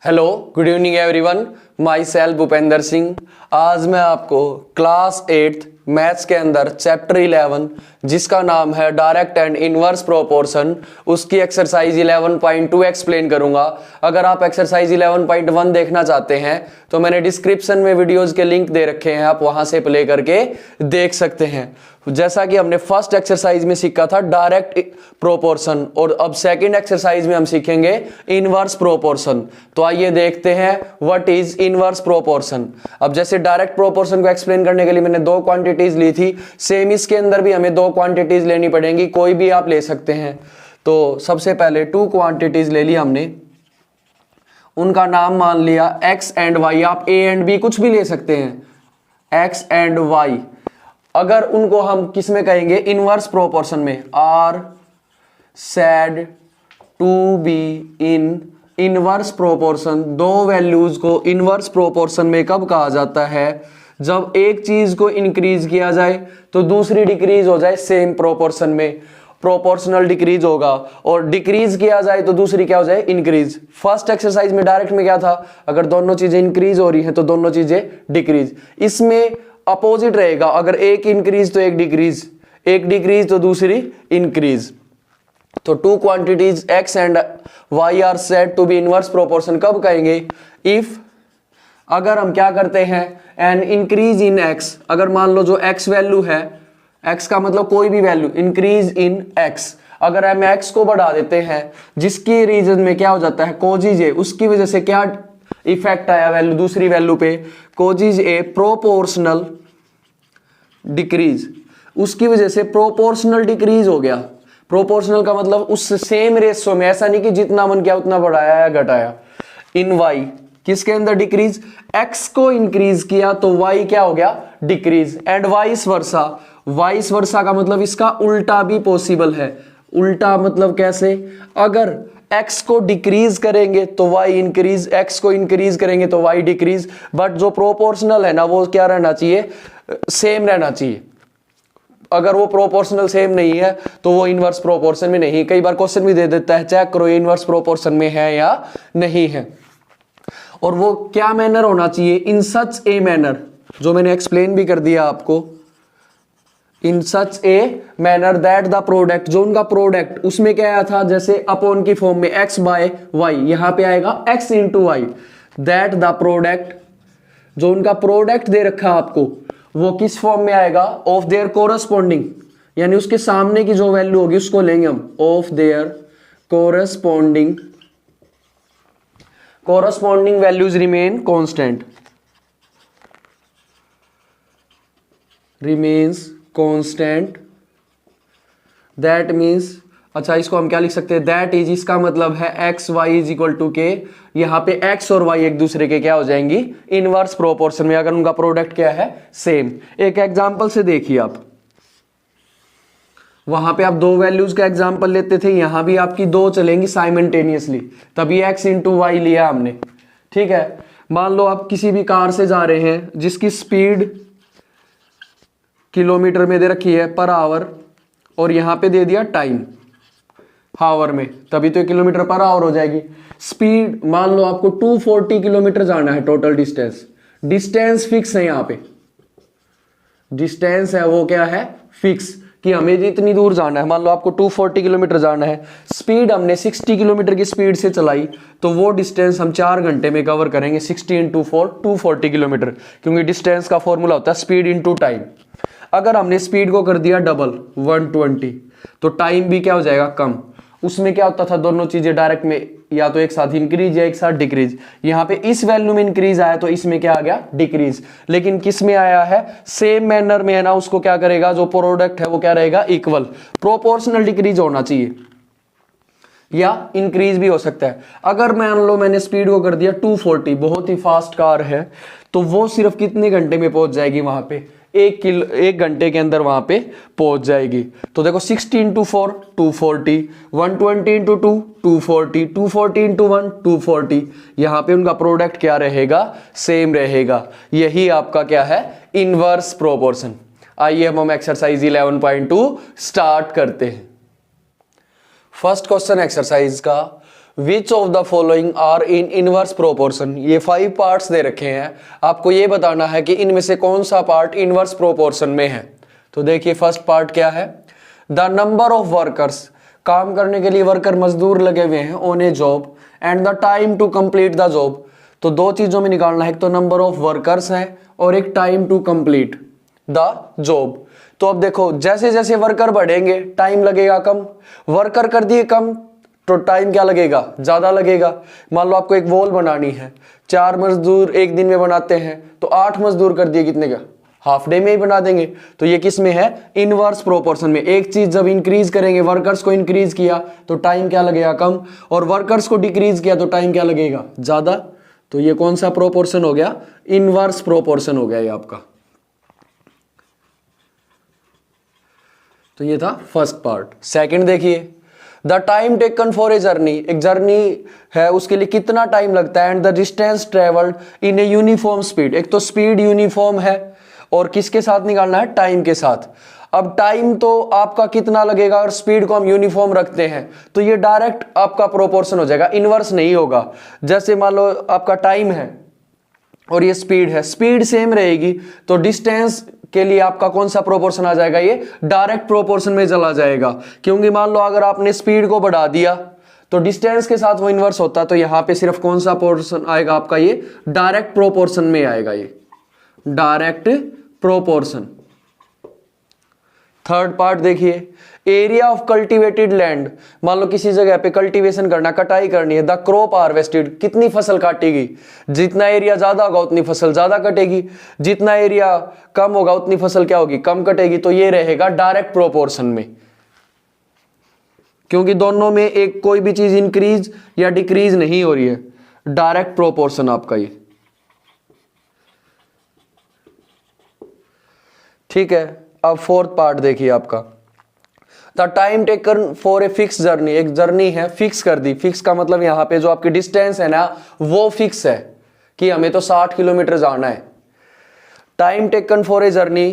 Hello, good evening everyone. My self Bhupendra Singh. आज मैं आपको क्लास 8 मैथ्स के अंदर चैप्टर 11 जिसका नाम है डायरेक्ट एंड इनवर्स प्रोपोर्शन, उसकी एक्सरसाइज 11.2 एक्सप्लेन करूंगा। अगर आप एक्सरसाइज 11.1 देखना चाहते हैं तो मैंने डिस्क्रिप्शन में वीडियोस के लिंक दे रखे हैं, आप वहां से प्ले करके देख सकते हैं। जैसा कि हमने फर्स्ट एक्सरसाइज में सीखा था डायरेक्ट प्रोपोर्शन, और अब सेकंड एक्सरसाइज में हम सीखेंगे इनवर्स प्रोपोर्शन। तो आइए देखते हैं व्हाट इज इनवर्स प्रोपोर्शन। अब जैसे डायरेक्ट प्रोपोर्शन को एक्सप्लेन करने के लिए मैंने दो क्वांटिटीज ली थी, सेम इसके अंदर भी हमें दो क्वांटिटीज लेनी पड़ेंगी, कोई भी आप ले सकते हैं। तो सबसे पहले टू क्वांटिटीज ले ली हमने, उनका नाम मान लिया x एंड y। आप a एंड b कुछ भी ले सकते हैं, x एंड y। अगर उनको हम किस में कहेंगे, इनवर्स प्रोपोर्शन में, are said to be in inverse proportion. दो वैल्यूज को इनवर्स प्रोपोर्शन में कब कहा जाता है, जब एक चीज को इंक्रीज किया जाए तो दूसरी डिक्रीज हो जाए सेम प्रोपोर्शन में, प्रोपोर्शनल डिक्रीज होगा, और डिक्रीज किया जाए तो दूसरी क्या हो जाए, इंक्रीज। फर्स्ट एक्सरसाइज में डायरेक्ट में क्या था, अगर दोनों चीजें इंक्रीज हो रही हैं तो दोनों चीजें डिक्रीज। इसमें अपोजिट रहेगा, अगर एक इंक्रीज तो एक डिक्रीज, एक डिक्रीज तो दूसरी इंक्रीज। तो two quantities x and y are said to be inverse proportion कब कहेंगे, इफ अगर हम क्या करते हैं, एन इंक्रीज इन x। अगर मान लो जो x वैल्यू है, x का मतलब कोई भी वैल्यू, इंक्रीज इन x, अगर हम x को बढ़ा देते हैं जिसकी रीजन में क्या हो जाता है, कोजीज ए, उसकी वजह से क्या इफेक्ट आया वैल्यू दूसरी वैल्यू पे, कोजीज ए प्रोपोर्शनल डिक्रीज, उसकी वजह से प्रोपोर्शनल डिक्रीज हो गया। प्रोपोर्शनल का मतलब उस सेम रेशो में, ऐसा नहीं कि जितना मन किया उतना बढ़ाया या घटाया। इन y किसके अंदर डिक्रीज, x को इंक्रीज किया तो y क्या हो गया, decrease. And vice versa, vice versa का मतलब इसका उल्टा भी पॉसिबल है। उल्टा मतलब कैसे, अगर x को डिक्रीज करेंगे तो y इंक्रीज, x को इंक्रीज करेंगे तो y डिक्रीज। बट जो प्रोपोर्शनल है ना, वो क्या रहना चाहिए, सेम रहना चाहिए। अगर वो प्रोपोर्शनल सेम नहीं है तो वो इनवर्स प्रोपोर्शन में नहीं। कई बार क्वेश्चन भी दे देता है, चेक करो इनवर्स प्रोपोर्शन में है या नहीं है। और वो क्या मैनर होना चाहिए, इन सच ए मैनर, जो मैंने एक्सप्लेन भी कर दिया आपको, in such a manner that the product, जो उनका प्रोडक्ट उसमें क्या आया था, जैसे अपॉन की फॉर्म में x बाय y, यहां पे आएगा x into y. That the product, जो उनका प्रोडक्ट दे रखा है आपको, वो किस फॉर्म में आएगा, ऑफ देयर कोरस्पॉन्डिंग, यानी उसके सामने की जो वैल्यू होगी उसको लेंगे हम, of their corresponding, corresponding values remain constant, remains constant. That means, अच्छा इसको हम क्या लिख सकते हैं, दैट इज, इसका मतलब है x y is equal to k, यहां पे x और y एक दूसरे के क्या हो जाएंगी, इनवर्स प्रोपोर्शन में, अगर उनका प्रोडक्ट क्या है, सेम। एक एग्जांपल से देखिए आप, वहां पे आप दो वैल्यूज का एग्जांपल लेते थे, यहां भी आपकी दो चलेंगी साइमल्टेनियसली, तभी x इंटू वाई लिया हमने। ठीक है, मान लो आप किसी भी कार से जा रहे हैं जिसकी स्पीड किलोमीटर में दे रखी है पर आवर, और यहां पे दे दिया टाइम हावर में, तभी तो किलोमीटर पर आवर हो जाएगी। स्पीड मान लो आपको 240 किलोमीटर जाना है टोटल डिस्टेंस, डिस्टेंस फिक्स है, यहां पे डिस्टेंस है वो क्या है, फिक्स, कि हमें इतनी दूर जाना है। मान लो आपको 240 किलोमीटर जाना है, स्पीड हमने 60 किलोमीटर की स्पीड से चलाई, तो वो डिस्टेंस हम 4 घंटे में कवर करेंगे। 60 इंटू 4 240 किलोमीटर, क्योंकि डिस्टेंस का फॉर्मूला होता है स्पीड इंटू टाइम। अगर हमने स्पीड को कर दिया डबल 120, तो टाइम भी क्या हो जाएगा, कम। उसमें क्या होता था, दोनों चीजें डायरेक्ट में या तो एक साथ इंक्रीज या एक साथ डिक्रीज। यहां पे इस वैल्यू में इंक्रीज आया तो इसमें क्या आ गया, डिक्रीज। लेकिन किस में आया है, सेम मैनर में है ना, उसको क्या करेगा, जो प्रोडक्ट है वो क्या रहेगा, इक्वल। प्रोपोर्शनल डिक्रीज होना चाहिए या इंक्रीज भी हो सकता है। अगर मान लो मैंने स्पीड को कर दिया 240, बहुत ही फास्ट कार है, तो वो सिर्फ कितने घंटे में पहुंच जाएगी वहां पे, एक घंटे के अंदर वहां पे पहुंच जाएगी। तो देखो 60 इंटू 4 240, 120 इंटू 2 240, 240 इंटू 1 240, यहां पे उनका प्रोडक्ट क्या रहेगा, सेम रहेगा। यही आपका क्या है, इनवर्स प्रोपोर्शन। आइए हम एक्सरसाइज 11.2 स्टार्ट करते हैं। फर्स्ट क्वेश्चन एक्सरसाइज का, which of the following are in inverse proportion. ये 5 पार्ट्स दे रखे हैं, आपको ये बताना है कि इनमें से कौन सा पार्ट इनवर्स प्रोपोर्शन में है। तो देखिए फर्स्ट पार्ट क्या है, द नंबर ऑफ वर्कर्स, काम करने के लिए वर्कर मजदूर लगे हुए हैं on a job, and the time to complete the job. तो दो चीजों में निकालना है, एक तो नंबर ऑफ वर्कर्स है और एक time to complete the job. तो अब देखो जैसे जैसे वर्कर बढ़ेंगे टाइम लगेगा कम, वर्कर कर दिए कम तो टाइम क्या लगेगा, ज्यादा लगेगा। मान लो आपको एक वॉल बनानी है, 4 मजदूर एक दिन में बनाते हैं, तो 8 मजदूर कर दिए कितने का, हाफ डे में ही बना देंगे। तो ये किस में है, इनवर्स प्रोपोर्शन में। एक चीज जब इंक्रीज करेंगे, वर्कर्स को इंक्रीज किया तो टाइम क्या लगेगा, कम, और वर्कर्स को डिक्रीज किया तो टाइम क्या लगेगा, ज्यादा। तो ये कौन सा प्रोपोर्शन हो गया, इनवर्स प्रोपोर्शन हो गया ये आपका। तो ये था फर्स्ट पार्ट। सेकंड देखिए, the time taken for a journey, एक जर्नी है उसके लिए कितना टाइम लगता है, and the distance travelled in a uniform speed. एक तो स्पीड यूनिफॉर्म है और किसके साथ निकालना है, टाइम के साथ। अब टाइम तो आपका कितना लगेगा और स्पीड को हम यूनिफॉर्म रखते हैं, तो ये डायरेक्ट आपका प्रोपोर्शन हो जाएगा, इनवर्स नहीं होगा। जैसे मान लो आपका टाइम है और ये स्पीड है, स्पीड सेम रहेगी तो डिस्टेंस के लिए आपका कौन सा प्रोपोर्शन आ जाएगा, ये डायरेक्ट प्रोपोर्शन में चला जाएगा। क्योंकि मान लो अगर आपने स्पीड को बढ़ा दिया तो डिस्टेंस के साथ वो इनवर्स होता, तो यहां पे सिर्फ कौन सा पोर्शन आएगा आपका, ये डायरेक्ट प्रोपोर्शन में आएगा, ये डायरेक्ट प्रोपोर्शन। थर्ड पार्ट देखिए, एरिया ऑफ कल्टीवेटेड लैंड, मान लो किसी जगह पे कल्टीवेशन करना, कटाई करनी है, द क्रॉप हार्वेस्टेड, कितनी फसल काटेगी, जितना एरिया ज्यादा होगा उतनी फसल ज्यादा कटेगी, जितना एरिया कम होगा उतनी फसल क्या होगी, कम कटेगी। तो ये रहेगा डायरेक्ट प्रोपोर्शन में, क्योंकि दोनों में एक कोई भी चीज इंक्रीज या डिक्रीज नहीं हो रही है, डायरेक्ट प्रोपोर्शन आपका ये, ठीक है। अब फोर्थ पार्ट देखिए आपका, the time taken for a fix journey, एक जर्नी है फिक्स कर दी, फिक्स का मतलब यहां पे जो आपकी डिस्टेंस है ना वो फिक्स है कि हमें तो 60 किलोमीटर जाना है। Time taken for a journey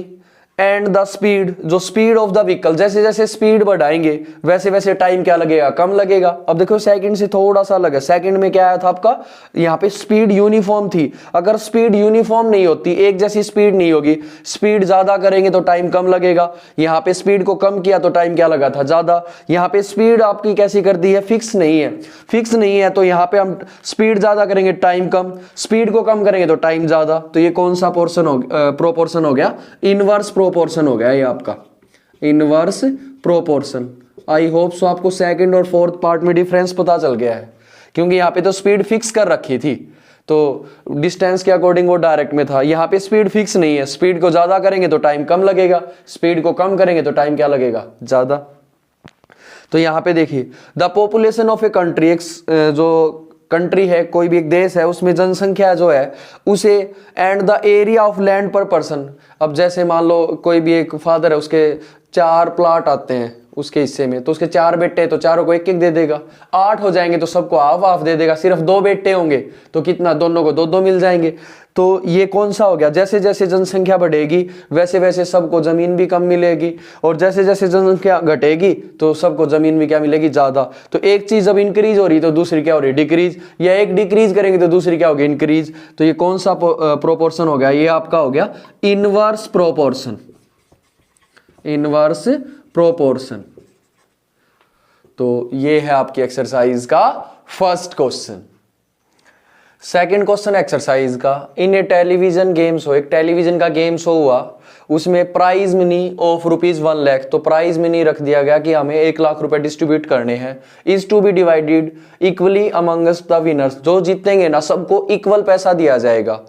and the speed, जो स्पीड ऑफ द व्हीकल, जैसे जैसे स्पीड बढ़ाएंगे वैसे वैसे टाइम क्या लगेगा, कम लगेगा। अब देखो सेकंड से थोड़ा सा लगा, सेकंड में क्या आया था आपका, यहाँ पे स्पीड यूनिफॉर्म थी। अगर स्पीड यूनिफॉर्म नहीं होती, एक जैसी स्पीड नहीं होगी, स्पीड ज्यादा करेंगे तो टाइम कम लगेगा। यहाँ पे स्पीड को कम किया तो टाइम क्या लगा था, ज्यादा। यहाँ पे स्पीड आपकी कैसी कर दी है, फिक्स नहीं है, फिक्स नहीं है तो यहाँ पे हम स्पीड ज्यादा करेंगे टाइम कम, स्पीड को कम करेंगे तो टाइम ज्यादा। तो ये कौन सा पोर्शन हो प्रोपोर्शन हो गया, इनवर्स प्रोपोर्शन हो गया ये आपका, inverse proportion. I hope so आपको सेकंड और फोर्थ पार्ट में डिफरेंस पता चल गया है, क्योंकि यहाँ पे तो स्पीड फिक्स कर रखी थी तो डिस्टेंस के अकॉर्डिंग वो डायरेक्ट में था। यहाँ पे स्पीड फिक्स नहीं है, स्पीड को ज्यादा करेंगे तो टाइम कम लगेगा, स्पीड को कम करेंगे तो टाइम क्या लगेगा, ज्यादा। तो यहाँ पे देखिए, the population of a country, एक जो कंट्री है, कोई भी एक देश है, उसमें जनसंख्या जो है उसे, and the area of land पर पर्सन। अब जैसे मान लो कोई भी एक फादर है, उसके 4 प्लाट आते हैं उसके हिस्से में, तो उसके 4 बेटे तो चारों को 1-1 दे देगा। 8 हो जाएंगे तो सबको हाफ हाफ दे देगा। सिर्फ 2 बेटे होंगे तो कितना, दोनों को 2-2 मिल जाएंगे। तो ये कौन सा हो गया, जैसे जैसे जनसंख्या बढ़ेगी वैसे वैसे सबको जमीन भी कम मिलेगी, और जैसे जैसे जनसंख्या घटेगी तो सबको जमीन भी क्या मिलेगी, ज्यादा। तो एक चीज जब इंक्रीज हो रही तो दूसरी क्या हो रही, डिक्रीज, या एक डिक्रीज करेंगे तो दूसरी क्या होगी, इंक्रीज। तो ये कौन सा प्रोपोर्शन हो गया, ये आपका हो गया इनवर्स प्रोपोर्शन, इनवर्स प्रोपोर्शन। तो ये है आपकी एक्सरसाइज का first question. Second question exercise का, इन ए टेलीविजन गेम शो, एक टेलीविजन का गेम शो हुआ, उसमें प्राइज मनी ऑफ ₹1 लाख, तो प्राइज मनी रख दिया गया कि हमें 1 लाख रुपए डिस्ट्रीब्यूट करने हैं, is to be divided equally amongst the winners, जो जीतेंगे ना सबको इक्वल पैसा दिया जाएगा,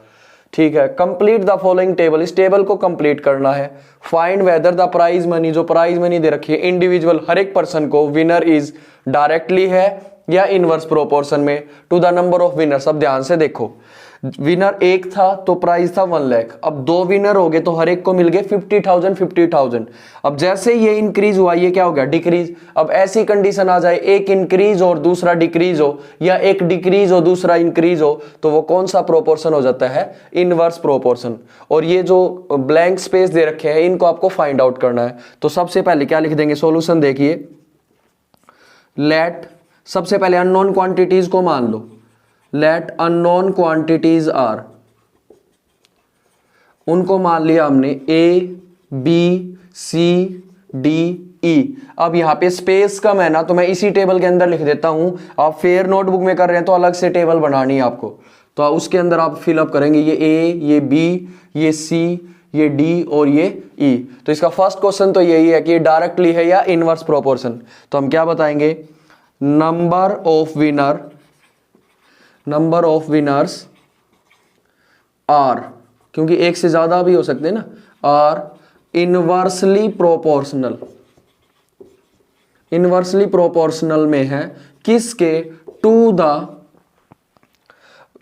ठीक है। कंप्लीट द फॉलोइंग टेबल, इस टेबल को कंप्लीट करना है। Find whether the prize money, जो प्राइज मनी दे रखी है इंडिविजुअल हर एक पर्सन को, विनर इज डायरेक्टली है या इनवर्स प्रोपोर्शन में to the number of winners. अब ध्यान से देखो, विनर एक था तो प्राइस था 1 लाख, अब 2 विनर हो गए तो हर एक को मिल गए 50,000। अब जैसे ये इंक्रीज हुआ ये क्या हो गया, डिक्रीज। अब ऐसी कंडीशन आ जाए एक इंक्रीज और दूसरा डिक्रीज हो, या एक डिक्रीज हो दूसरा इंक्रीज हो, तो वो कौन सा प्रोपोर्शन हो जाता है, इनवर्स प्रोपोर्शन। और ये जो ब्लैंक स्पेस दे रखे हैं इनको आपको फाइंड आउट करना है। तो सबसे पहले क्या लिख देंगे, सॉल्यूशन देखिए, लेट सबसे पहले अननोन क्वांटिटीज को मान लो, लेट अननोन क्वांटिटीज आर, उनको मान लिया हमने ए बी सी डी ई। अब यहाँ पे स्पेस कम है ना, तो मैं इसी टेबल के अंदर लिख देता हूं। आप फेयर नोटबुक में कर रहे हैं तो अलग से टेबल बनानी है आपको, तो उसके अंदर आप फिलअप करेंगे ये ए, ये बी, ये सी, ये डी और ये ई। तो इसका फर्स्ट क्वेश्चन तो यही है कि डायरेक्टली है या इनवर्स प्रोपोर्शन। तो हम क्या बताएंगे, नंबर ऑफ विनर्स आर, क्योंकि एक से ज्यादा भी हो सकते हैं ना, आर इनवर्सली प्रोपोर्शनल में है किसके, to the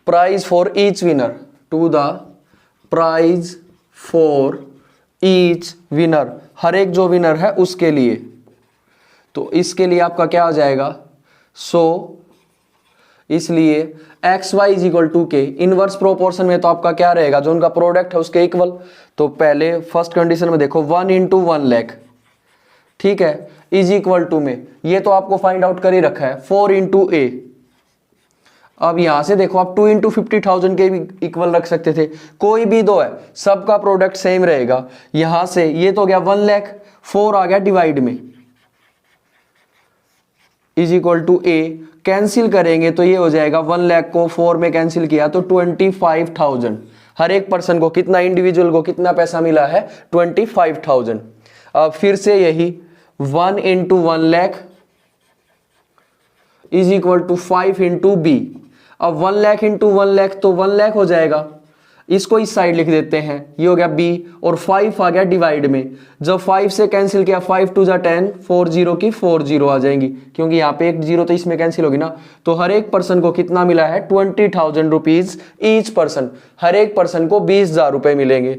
prize for each winner, to the prize for each winner, हर एक जो विनर है उसके लिए। तो इसके लिए आपका क्या आ जाएगा, सो इसलिए x y is equal to k, inverse proportion में तो आपका क्या रहेगा, जो उनका प्रोडक्ट है उसके इक्वल। तो पहले फर्स्ट कंडीशन में देखो 1 इंटू 1 लाख, ठीक है, इज इक्वल टू में ये तो आपको फाइंड आउट कर ही रखा है 4 इंटू ए। अब यहां से देखो आप 2 इंटू 50,000 के भी इक्वल रख सकते थे, कोई भी दो है सबका प्रोडक्ट सेम रहेगा। यहां से ये तो गया 1 लाख, 4 आ गया डिवाइड में, is equal to a, cancel करेंगे तो ये हो जाएगा 1 लाख को 4 में कैंसिल किया तो 25,000। हर एक पर्सन को कितना, इंडिविजुअल को कितना पैसा मिला है, 25,000। अब फिर से यही 1 into 1 lakh is equal to 5 into b. अब 1 लाख इंटू 1 लाख तो 1 लाख हो जाएगा, इसको इस साइड लिख देते हैं, ये हो गया बी, और 5 आ गया डिवाइड में। जब 5 से कैंसिल किया 5 टू जा 10, 4 0 की 4 0 आ जाएंगी, क्योंकि यहाँ पे एक जीरो तो इसमें कैंसिल होगी ना। तो हर एक पर्सन को कितना मिला है, 20,000 रुपीज ईच पर्सन, हर एक पर्सन को 20,000 रुपए मिलेंगे।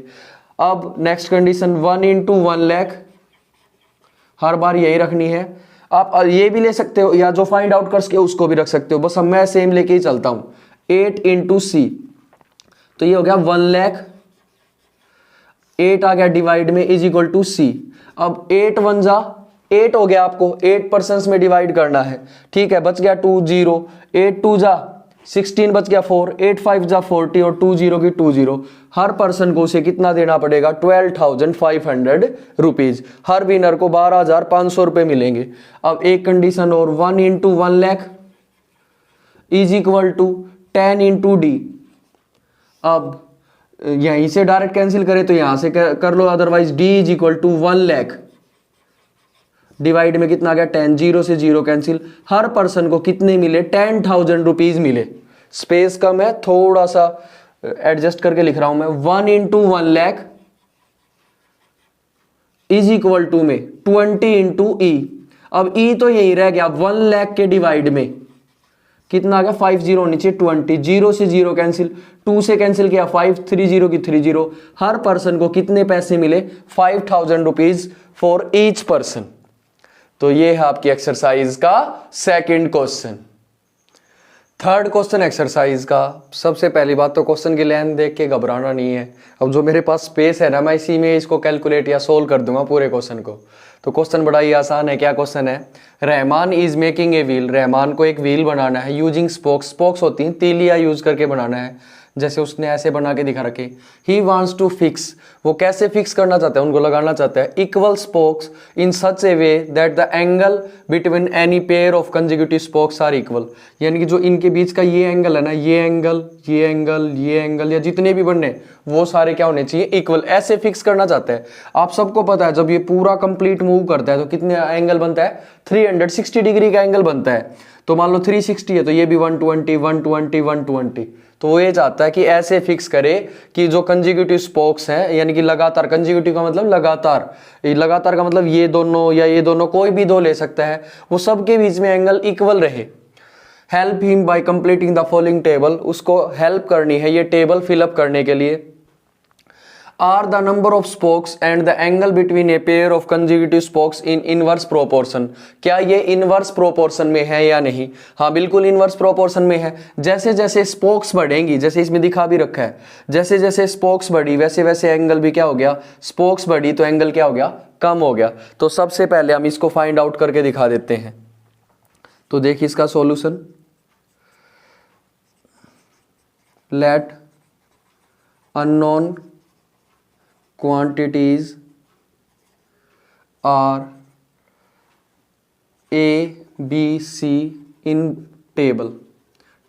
अब नेक्स्ट कंडीशन 1 इंटू 1 लाख, हर बार यही रखनी है। आप ये भी ले सकते हो या जो फाइंड आउट करके उसको भी रख सकते हो, बस हम मैं सेम लेके ही चलता हूं। 8 इंटू सी, तो ये हो गया 1 लाख, 8 आ गया डिवाइड में इज इक्वल टू सी। अब 8 1 जा 8 हो गया, आपको 8 पर्सन में डिवाइड करना है, ठीक है, बच गया 2 0, 8 2 जा 16 बच गया 4, 8 5 जा 40 और 2 0 की 2 0। हर पर्सन को उसे कितना देना पड़ेगा, 12,500 रुपीज। हर विनर को 12,500 रुपए मिलेंगे। अब एक कंडीशन और 1 into 1 lakh is equal to 10 into d. अब यहीं से डायरेक्ट कैंसिल करें तो यहां से कर लो, otherwise D is equal to 1 lakh divide में कितना आ गया 10, 0 से 0 कैंसिल। हर पर्सन को कितने मिले, 10,000 रुपीज मिले। स्पेस कम है, थोड़ा सा एडजस्ट करके लिख रहा हूं मैं। 1 into 1 lakh is equal to में 20 इंटू ई। अब ई तो यही रह गया, 1 लाख के डिवाइड में कितना आ गया 5 0 नीचे 20, 0 से 0 कैंसिल, 2 से कैंसिल किया 5, 3 0 की 3 0। हर पर्सन को कितने पैसे मिले, 5,000 रुपीज फॉर ईच पर्सन। तो ये है आपकी एक्सरसाइज का second question. Third question exercise का, सबसे पहली बात तो क्वेश्चन की लेंथ देख के घबराना नहीं है। अब जो मेरे पास स्पेस है ना, मैं इसी में इसको कैलकुलेट या सोल्व कर दूंगा पूरे क्वेश्चन को। तो क्वेश्चन बड़ा ही आसान है। क्या क्वेश्चन है, Rahman is making a wheel, Rahman को एक व्हील बनाना है यूजिंग स्पोक्स, स्पोक्स होती हैं तीलियां यूज करके बनाना है, जैसे उसने ऐसे बना के दिखा रखे। ही वांट्स टू फिक्स, वो कैसे फिक्स करना चाहता है, उनको लगाना चाहता है equal spokes in such a way that the angle between any pair of consecutive spokes are equal. यानी कि जो इनके बीच का ये एंगल है ना, ये एंगल, ये एंगल, ये एंगल, या जितने भी बनने वो सारे क्या होने चाहिए, इक्वल। ऐसे फिक्स करना चाहता है। आप सबको पता है जब ये पूरा कंप्लीट मूव करता है तो कितने एंगल बनता है, 360 डिग्री का एंगल बनता है। तो मान लो 360 है तो ये भी 120, 120, 120। तो वो ये चाहता है कि ऐसे फिक्स करे कि जो कंसेक्यूटिव स्पोक्स हैं, यानी कि लगातार, कंसेक्यूटिव का मतलब लगातार, लगातार का मतलब ये दोनों या ये दोनों, कोई भी दो ले सकता है, वो सबके बीच में एंगल इक्वल रहे। Help him by completing the following table, उसको हेल्प करनी है ये टेबल फिलअप करने के लिए। Are the number of spokes and the angle between a pair of consecutive spokes in inverse proportion. क्या ये इनवर्स प्रोपोर्शन में है या नहीं? हाँ, बिल्कुल इनवर्स प्रोपोर्शन में है। जैसे जैसे स्पोक्स बढ़ेंगी, जैसे इसमें दिखा भी रखा है, जैसे जैसे स्पोक्स बढ़ी वैसे वैसे एंगल भी क्या हो गया, स्पोक्स बढ़ी तो एंगल क्या हो गया, कम हो गया। तो सबसे पहले हम इसको फाइंड आउट करके दिखा देते हैं। तो देखिए इसका solution, let unknown quantities are a b c in table.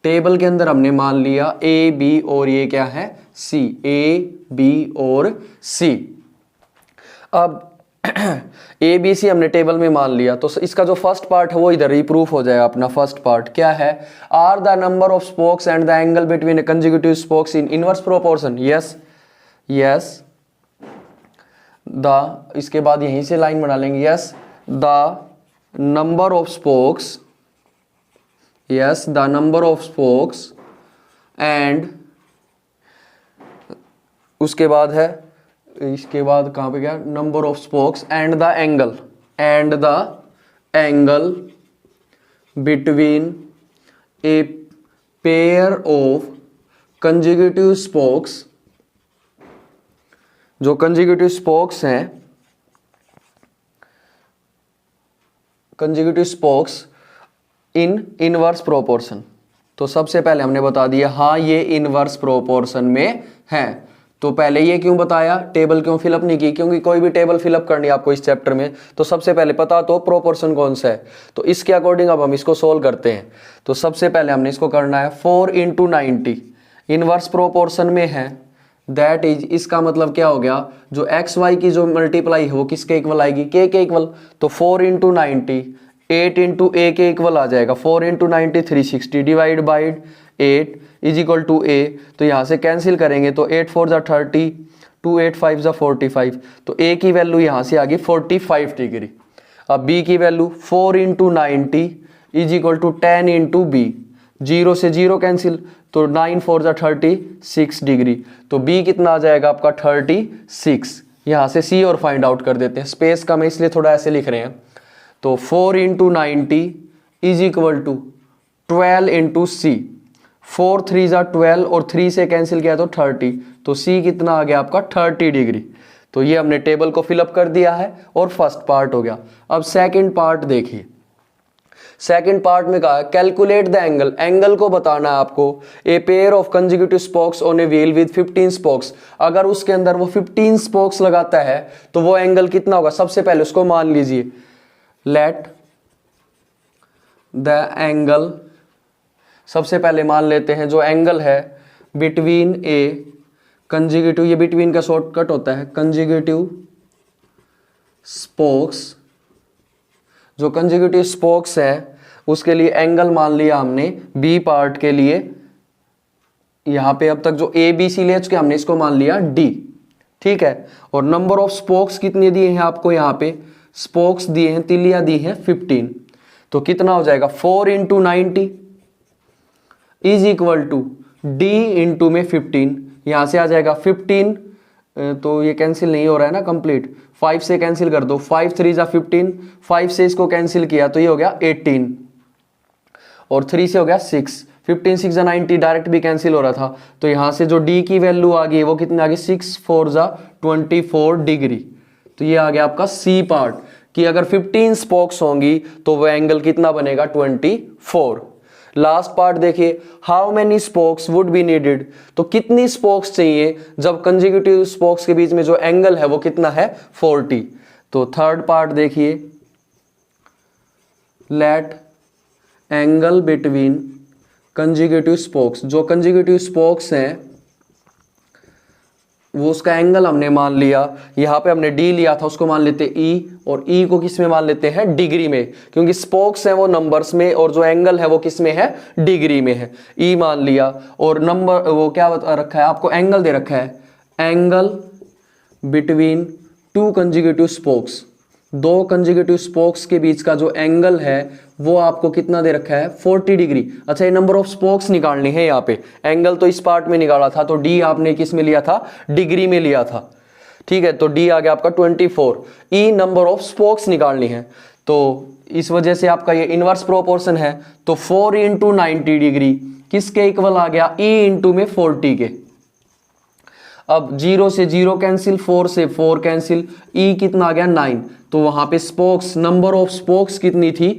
Table के अंदर हमने मान लिया ए बी और ये क्या है सी, ए बी और सी। अब ए बी सी हमने टेबल में मान लिया, तो इसका जो फर्स्ट पार्ट है वो इधर ही प्रूफ हो जाएगा। अपना फर्स्ट पार्ट क्या है, are the number of spokes and the angle between a consecutive spokes in inverse proportion. Yes yes the, इसके बाद यहीं से लाइन बना लेंगे, yes the number of spokes, yes the number of spokes and, उसके बाद है, इसके बाद कहां पे गया, number of spokes and the angle, and the angle between a pair of consecutive spokes, जो कंसेक्यूटिव स्पोक्स हैं, consecutive spokes in inverse proportion. तो सबसे पहले हमने बता दिया हाँ ये इनवर्स प्रोपोर्शन में है। तो पहले ये क्यों बताया, टेबल क्यों फिलअप नहीं की, क्योंकि कोई भी टेबल फिलअप करनी है आपको इस चैप्टर में तो सबसे पहले पता तो प्रोपोर्शन कौन सा है। तो इसके अकॉर्डिंग अब हम इसको सोल्व करते हैं। तो सबसे पहले हमने इसको करना है 4 × 90 इनवर्स प्रोपोर्शन में है, दैट इज, इसका मतलब क्या हो गया, जो एक्स वाई की जो मल्टीप्लाई है वो किसके इक्वल आएगी, के इक्वल। तो 4 × 90 8 × a के इक्वल आ जाएगा, 4 × 90 360 divide by 8 is equal to a। तो यहाँ से कैंसिल करेंगे तो 8 4 = 30, 2 8 5 = 45। तो a की वैल्यू यहाँ से आ गई 45 डिग्री। अब b की value 4 × 90 is equal to 10 × b, 0 से 0 कैंसिल, तो 9 4 = 36 डिग्री। तो b कितना आ जाएगा आपका 36। यहाँ से c और फाइंड आउट कर देते हैं, स्पेस कम है इसलिए थोड़ा ऐसे लिख रहे हैं। तो 4 × 90 इज इक्वल टू 12 × c, 4 3 = 12 और 3 से कैंसिल किया तो 30। तो c कितना आ गया आपका 30 डिग्री। तो ये हमने टेबल को फिलअप कर दिया है और फर्स्ट पार्ट हो गया। अब सेकंड पार्ट देखिए, सेकंड पार्ट में कहा है कैलकुलेट द एंगल, एंगल को बताना है आपको। ए pair of consecutive spokes on a wheel with 15 spokes, अगर उसके अंदर वो 15 स्पोक्स लगाता है तो वो एंगल कितना होगा। सबसे पहले उसको मान लीजिए, लेट द एंगल, सबसे पहले मान लेते हैं जो एंगल है बिटवीन ए कंसेक्यूटिव, ये बिटवीन का शॉर्टकट होता है, कंसेक्यूटिव स्पोक्स, जो कंसेक्यूटिव स्पोक्स है उसके लिए एंगल मान लिया हमने बी पार्ट के लिए। यहां पे अब तक जो ए बी सी ले चुके हमने इसको मान लिया डी, ठीक है। और नंबर ऑफ स्पोक्स कितने दिए हैं आपको, यहाँ पे स्पोक्स दिए हैं, तिलियां दी हैं 15। तो कितना हो जाएगा 4 × 90 is equal to d into में 15, यहां से आ जाएगा 15, तो ये कैंसिल नहीं हो रहा है ना कंप्लीट, 5 से कैंसिल कर दो, 5 3 = 15, 5 से इसको कैंसिल किया तो ये हो गया 18 और 3 से हो गया 6, 15 6 = 90, डायरेक्ट भी कैंसिल हो रहा था। तो यहां से जो डी की वैल्यू आ गई वो कितनी आ गई 6 4 = 24 डिग्री। तो ये आ गया आपका सी पार्ट कि अगर 15 स्पोक्स होंगी तो वो एंगल कितना बनेगा 24। लास्ट पार्ट देखिए, how many spokes would be needed, तो कितनी स्पोक्स चाहिए जब कंसेक्यूटिव स्पोक्स के बीच में जो एंगल है वो कितना है 40। तो थर्ड पार्ट देखिए, let angle between consecutive spokes, जो कंसेक्यूटिव स्पोक्स हैं वो उसका एंगल हमने मान लिया, यहाँ पे हमने डी लिया था उसको मान लेते ई, और ई को किस में मान लेते हैं डिग्री में, क्योंकि स्पोक्स हैं वो नंबर्स में और जो एंगल है वो किस में है डिग्री में है। ई मान लिया और नंबर वो क्या बता रखा है आपको, एंगल दे रखा है, angle between 2 consecutive spokes, 2 consecutive spokes के बीच का जो एंगल है वो आपको कितना दे रखा है 40 डिग्री। अच्छा ये नंबर ऑफ स्पोक्स निकालनी है, यहाँ पे एंगल तो इस पार्ट में निकाला था तो डी आपने किस में लिया था डिग्री में लिया था, ठीक है। तो डी आ गया आपका 24। ई नंबर ऑफ स्पोक्स निकालनी है, तो इस वजह से आपका ये इनवर्स प्रोपोर्शन है। तो 4 × 90 डिग्री किसके इक्वल आ गया, ई इंटू में 40 के। अब 0 से 0 कैंसिल, 4 से 4 कैंसिल, ई कितना आ गया 9। तो वहां पे स्पोक्स, नंबर ऑफ स्पोक्स कितनी थी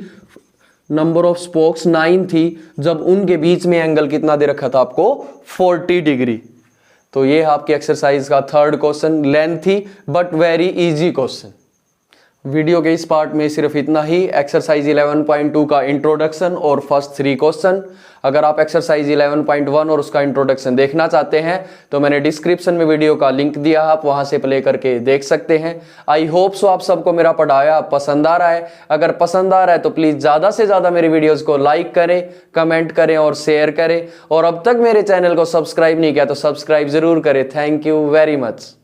नंबर ऑफ स्पोक्स 9 थी, जब उनके बीच में एंगल कितना दे रखा था आपको 40 डिग्री। तो ये आपकी एक्सरसाइज का third question, lengthy but very easy question. Video के इस पार्ट में सिर्फ इतना ही। एक्सरसाइज 11.2 का इंट्रोडक्शन और फर्स्ट 3 क्वेश्चन। अगर आप एक्सरसाइज 11.1 और उसका इंट्रोडक्शन देखना चाहते हैं तो मैंने डिस्क्रिप्शन में वीडियो का लिंक दिया, आप वहां से प्ले करके देख सकते हैं। आई होप सो आप सबको मेरा पढ़ाया पसंद आ रहा है। अगर पसंद आ रहा है तो प्लीज ज्यादा से ज्यादा मेरे वीडियोस को लाइक करें, कमेंट करें और शेयर करें। और अब तक मेरे चैनल को सब्सक्राइब नहीं किया तो सब्सक्राइब जरूर करें। Thank you very much.